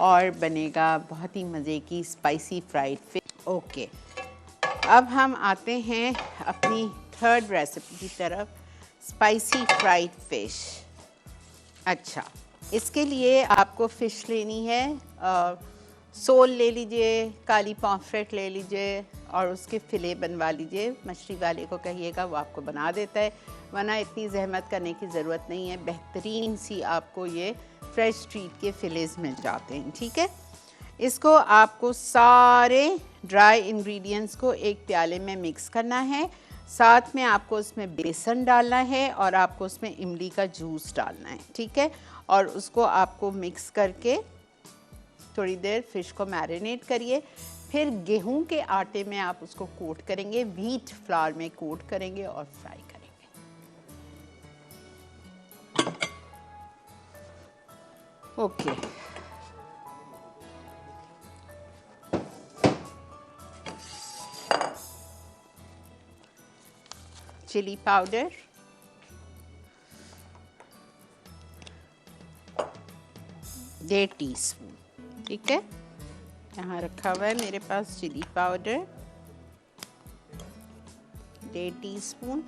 और बनेगा बहुत ही मज़े की स्पाइसी फ्राइड फिश। ओके, अब हम आते हैं अपनी थर्ड रेसिपी की तरफ, स्पाइसी फ्राइड फिश। अच्छा, इसके लिए आपको फ़िश लेनी है, सोल ले लीजिए, काली पॉम्फ्रेट ले लीजिए और उसके फ़िले बनवा लीजिए। मछली वाले को कहिएगा, वो आपको बना देता है, वरना इतनी जहमत करने की ज़रूरत नहीं है। बेहतरीन सी आपको ये फ्रेश ट्रीट के फ़िलेज मिल जाते हैं, ठीक है। इसको आपको सारे ड्राई इंग्रेडिएंट्स को एक प्याले में मिक्स करना है। साथ में आपको उसमें बेसन डालना है और आपको उसमें इमली का जूस डालना है, ठीक है। और उसको आपको मिक्स करके थोड़ी देर फ़िश को मैरिनेट करिए। फिर गेहूं के आटे में आप उसको कोट करेंगे, व्हीट फ्लावर में कोट करेंगे और फ्राई करेंगे। ओके, चिली पाउडर, 1.5 टीस्पून, ठीक है। यहाँ रखा हुआ है मेरे पास चिली पाउडर 1.5 टीस्पून।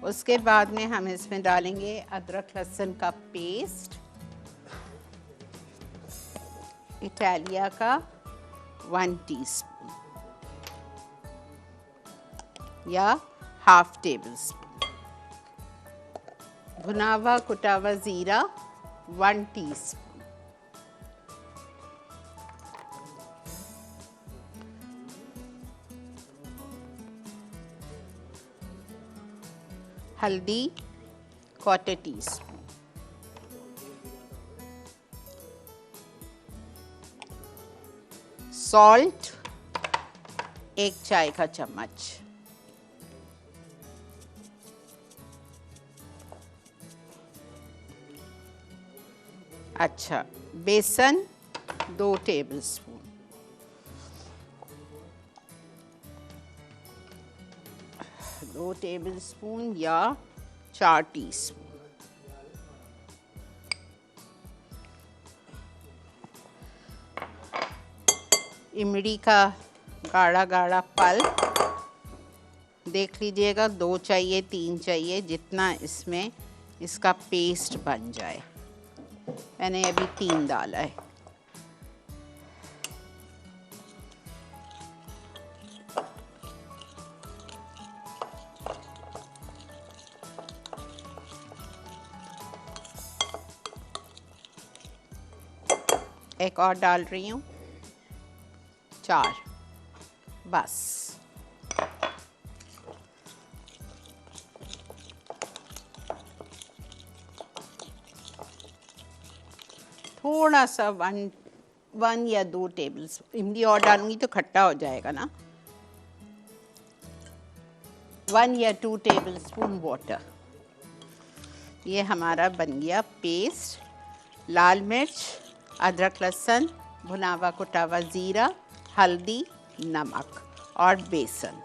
उसके बाद में हम इसमें डालेंगे अदरक लहसुन का पेस्ट, इटालिया का 1 टीस्पून या हाफ टेबल स्पून, भुना हुआ कुटा हुआ ज़ीरा 1 टीस्पून, हल्दी 1/4 टीस्पून, सॉल्ट 1 चाय का चम्मच, अच्छा, बेसन 2 टेबलस्पून, या 4 टीस्पून, इमली का गाढ़ा गाढ़ा पल्प देख लीजिएगा, 2 चाहिए 3 चाहिए, जितना इसमें इसका पेस्ट बन जाए। मैंने अभी 3 डाला है। एक और डाल रही हूँ, 4, बस। थोड़ा सा 1 या 2 टेबल इमली और डालूंगी तो खट्टा हो जाएगा ना। 1 या 2 टेबल स्पून वाटर। ये हमारा बन गया पेस्ट। लाल मिर्च, अदरक लहसुन, भुना हुआ कुटा हुआ ज़ीरा, हल्दी, नमक और बेसन,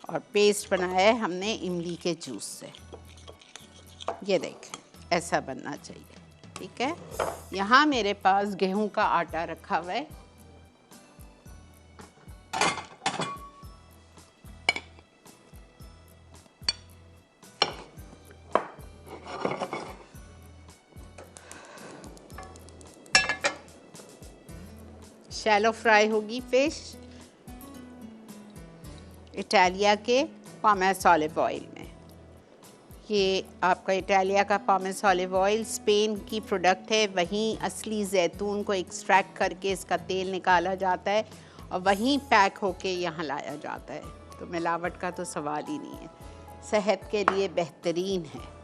और पेस्ट बनाया है हमने इमली के जूस से। ये देखें, ऐसा बनना चाहिए, ठीक है। यहाँ मेरे पास गेहूं का आटा रखा हुआ है, शैलो फ्राई होगी फिश इटालिया के पामेस ऑलिव ऑयल में। ये आपका इटालिया का पामेस ऑलिव ऑयल स्पेन की प्रोडक्ट है। वहीं असली जैतून को एक्सट्रैक्ट करके इसका तेल निकाला जाता है और वहीं पैक होके यहाँ लाया जाता है, तो मिलावट का तो सवाल ही नहीं है। सेहत के लिए बेहतरीन है।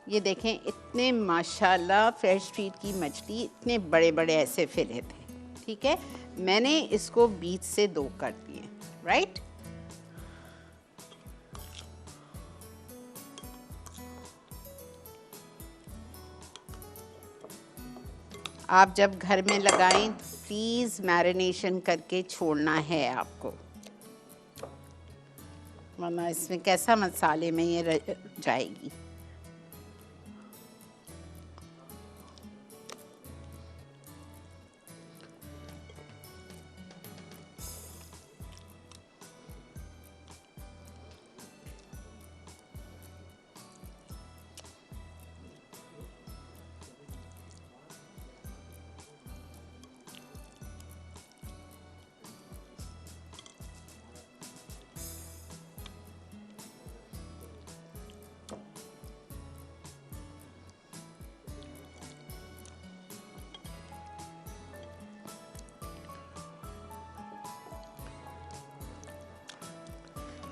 ये देखें, इतने माशाल्लाह फ्रेश ट्रीट की मछली, इतने बड़े बड़े ऐसे फिले थे, ठीक है। मैंने इसको बीच से 2 कर दिए, राइट। आप जब घर में लगाएं प्लीज़ मैरिनेशन करके छोड़ना है आपको, ना इसमें कैसा मसाले में ये जाएगी।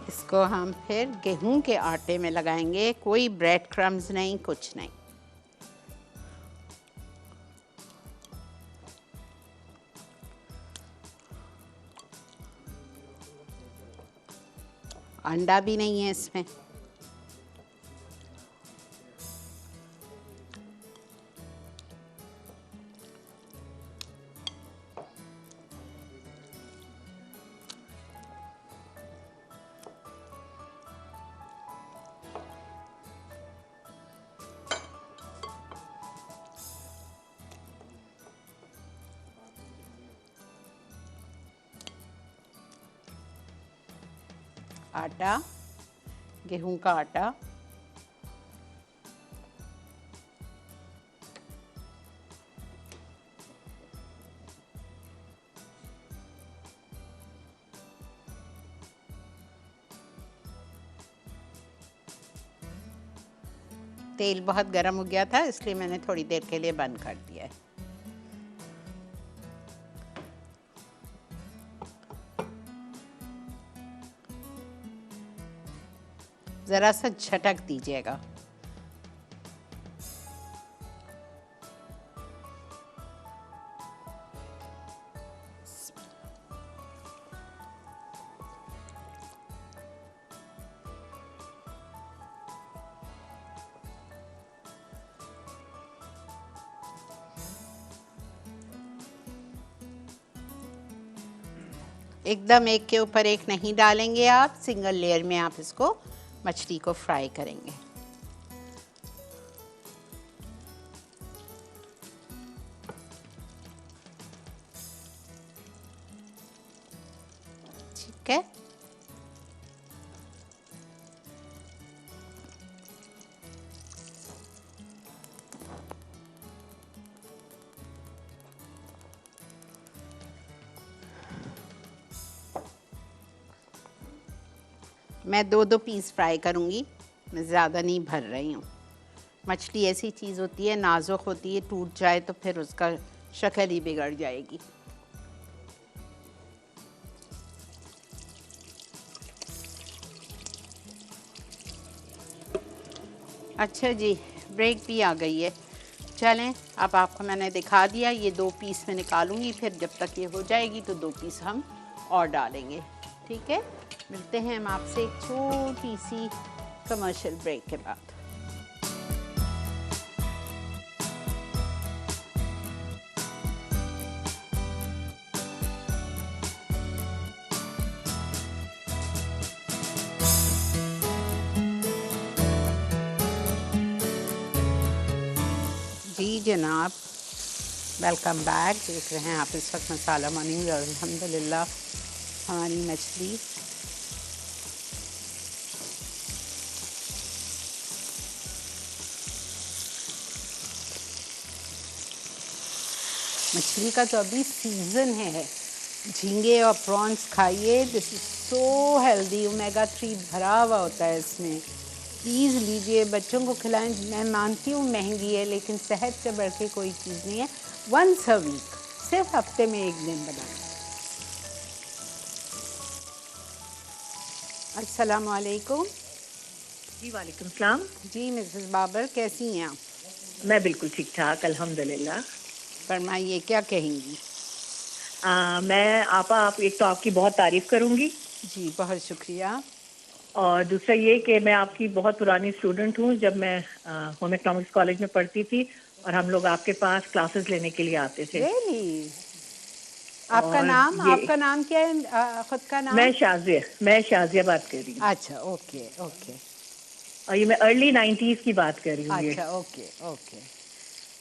इसको हम फिर गेहूं के आटे में लगाएंगे, कोई ब्रेड क्रम्स नहीं, कुछ नहीं। अंडा भी नहीं है इसमें। आटा, गेहूं का आटा, तेल बहुत गर्म हो गया था इसलिए मैंने थोड़ी देर के लिए बंद कर दिया है। ज़रा सा झटक दीजिएगा। एकदम एक के ऊपर एक नहीं डालेंगे आप, सिंगल लेयर में आप इसको मछली को फ्राई करेंगे। ठीक है, मैं दो दो पीस फ्राई करूँगी, मैं ज़्यादा नहीं भर रही हूँ। मछली ऐसी चीज़ होती है, नाजुक होती है, टूट जाए तो फिर उसका शक्ल ही बिगड़ जाएगी। अच्छा जी, ब्रेक भी आ गई है। चलें, अब आपको मैंने दिखा दिया, ये दो पीस में निकालूंगी, फिर जब तक ये हो जाएगी तो दो पीस हम और डालेंगे। ठीक है, मिलते हैं हम आपसे एक छोटी सी कमर्शियल ब्रेक के बाद। जी जनाब, वेलकम बैक। देख रहे हैं आप इस वक्त मसाला मॉर्निंग, और अल्हम्दुलिल्लाह हमारी मछली का तो अभी सीज़न है। झींगे और प्रॉन्स खाइए, this is so healthy, omega 3 भरा हुआ होता है इसमें। प्लीज़ लीजिए, बच्चों को खिलाएं। मैं मानती हूँ महंगी है, लेकिन सेहत से बढ़ के कोई चीज़ नहीं है। वंस अ वीक, सिर्फ हफ्ते में एक दिन बनाएं। अस्सलाम वालेकुम। जी वालेकुम सलाम। जी मिसेस बाबर, कैसी हैं आप? मैं बिल्कुल ठीक ठाक, अल्हम्दुलिल्लाह। फरमाइए, क्या कहेंगी? मैं आप एक तो आपकी बहुत तारीफ़ करूँगी, जी बहुत शुक्रिया। और दूसरा ये कि मैं आपकी बहुत पुरानी स्टूडेंट हूँ। जब मैं होम इकोनॉमिक्स कॉलेज में पढ़ती थी और हम लोग आपके पास क्लासेस लेने के लिए आते थे। रियली? आपका और नाम, ये आपका नाम क्या है, खुद का नाम? मैं शाजिया बात कर रही हूँ। अच्छा, ओके ओके। और ये मैं अर्ली 90s की बात कर रही हूँ ये। अच्छा, ओके ओके।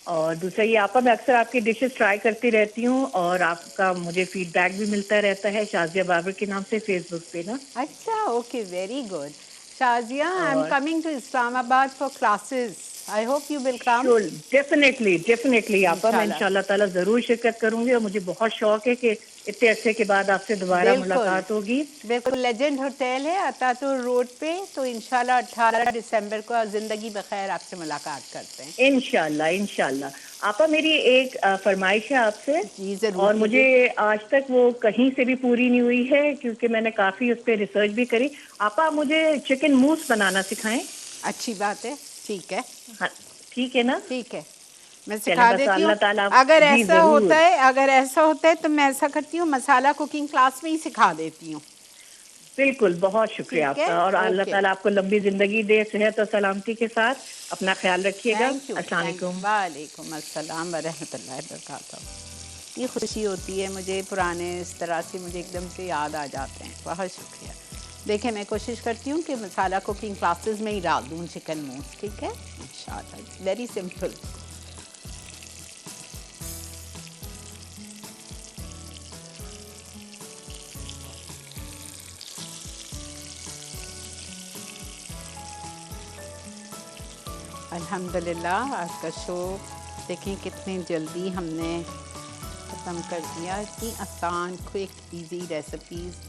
और दूसरा ये आपा, मैं अक्सर आपकी डिशेस ट्राई करती रहती हूँ और आपका मुझे फीडबैक भी मिलता रहता है शाजिया बाबर के नाम से फेसबुक पे ना। अच्छा, okay, very good. Shazia, I am और coming to Islamabad for classes. I hope you will come. Sure, definitely definitely आपा, मैं इंशाल्लाह। इंशाल्लाह ताला जरूर शिरकत करूंगी और मुझे बहुत शौक है कि इतने अरसे के बाद आपसे दोबारा बिल्कुल मुलाकात होगी। बिल्कुल, लेजेंड होटल है अतातुर रोड पे, तो इंशाल्लाह 18 दिसंबर को ज़िंदगी बखैर आपसे मुलाकात करते हैं। इंशाल्लाह इंशाल्लाह। आपा, मेरी एक फरमाइश है आपसे, जी ज़रूर और मुझे कीजिए। आज तक वो कहीं से भी पूरी नहीं हुई है क्योंकि मैंने काफी उस पर रिसर्च भी करी। आपा, मुझे चिकन मूस बनाना सिखाएं। अच्छी बात है, ठीक है। हाँ, ठीक है ना? ठीक है, मैं चले, सिखा बस देती हूँ। अल्लाह ताला अगर जी ऐसा होता जरूर। है, अगर ऐसा होता है तो मैं ऐसा करती हूँ, मसाला कुकिंग क्लास में ही सिखा देती हूँ। बिल्कुल, बहुत शुक्रिया ठीक है, आपका, और अल्लाह ओके। ताला आपको लंबी जिंदगी दे, सेहत और सलामती के साथ। अपना ख्याल रखिएगा। थैंक यू, अस्सलाम थैंक वालेकुम। वालेकुम अस्सलाम वरहमतुल्लाहि वबरकातुहू। ये खुशी होती है मुझे, पुराने इस तरह से मुझे एकदम से याद आ जाते हैं। बहुत शुक्रिया। देखिए, मैं कोशिश करती हूँ कि मसाला कुकिंग क्लासेस में ही डाल दूँ चिकन मूस, ठीक है, इंशाल्लाह। Very simple. अल्हम्दुलिल्लाह, आज का शो देखें कितनी जल्दी हमने ख़त्म कर दिया। इतनी आसान, क्विक, इजी रेसिपीज़।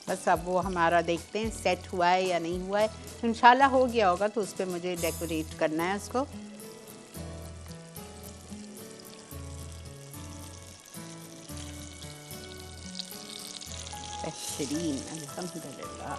बस अब वो हमारा देखते हैं सेट हुआ है या नहीं हुआ है। इंशाल्लाह हो गया होगा, तो उस पर मुझे डेकोरेट करना है उसको। बेहतरीन, अल्हम्दुलिल्लाह।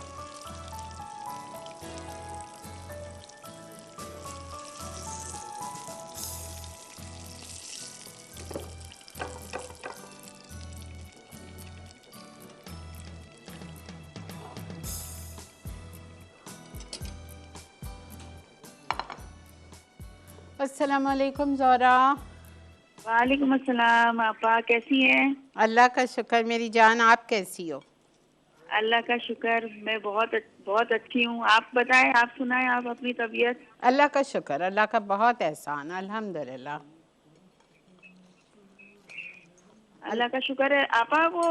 अस्सलाम वालेकुम ज़ोरा। वालेकुम अस्सलाम। आपा कैसी हैं? अल्लाह का शुक्र मेरी जान, आप कैसी हो? अल्लाह का शुक्र, मैं बहुत अच्छी हूँ। आप बताएं, आप सुनाएं, आप अपनी तबीयत। अल्लाह का शुक्र, अल्लाह का बहुत एहसान, अल्हम्दुलिल्लाह। अल्लाह का शुक्र है। आपा, वो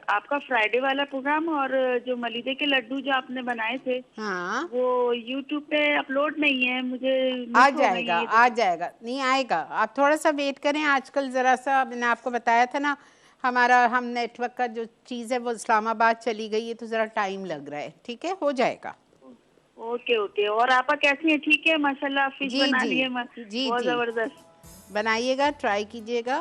आपका फ्राइडे वाला प्रोग्राम और जो मलीदे के लड्डू जो आपने बनाए थे, हाँ, वो यूट्यूब पे अपलोड नहीं है, मुझे आ मिस हो गई जाएगा, ये आ तो। जाएगा, नहीं आएगा, आप थोड़ा सा वेट करें। आजकल ज़रा सा मैंने आपको बताया था ना, हमारा हम नेटवर्क का जो चीज़ है वो इस्लामाबाद चली गई है, तो ज़रा टाइम लग रहा है। ठीक है, हो जाएगा। Okay okay. और आपा कैसी हैं? ठीक है माशाल्लाह। फिश जी बना जी, लिए जी बहुत जी, जबरदस्त। बनाइएगा, ट्राई कीजिएगा।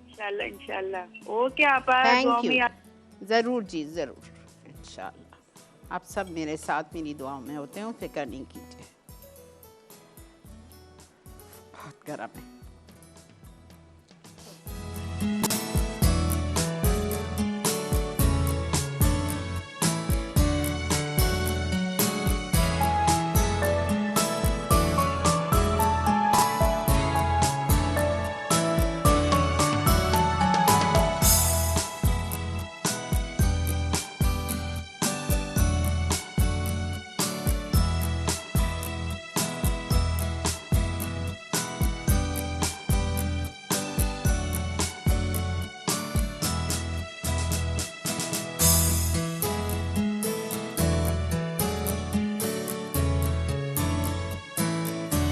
इंशाल्लाह इंशाल्लाह। ओके आपा, दुआ थैंक में यू, याद। ज़रूर जी ज़रूर, इंशाल्लाह। आप सब मेरे साथ मेरी दुआओं में होते हो, फिक्र नहीं कीजिए। बहुत गर्म है।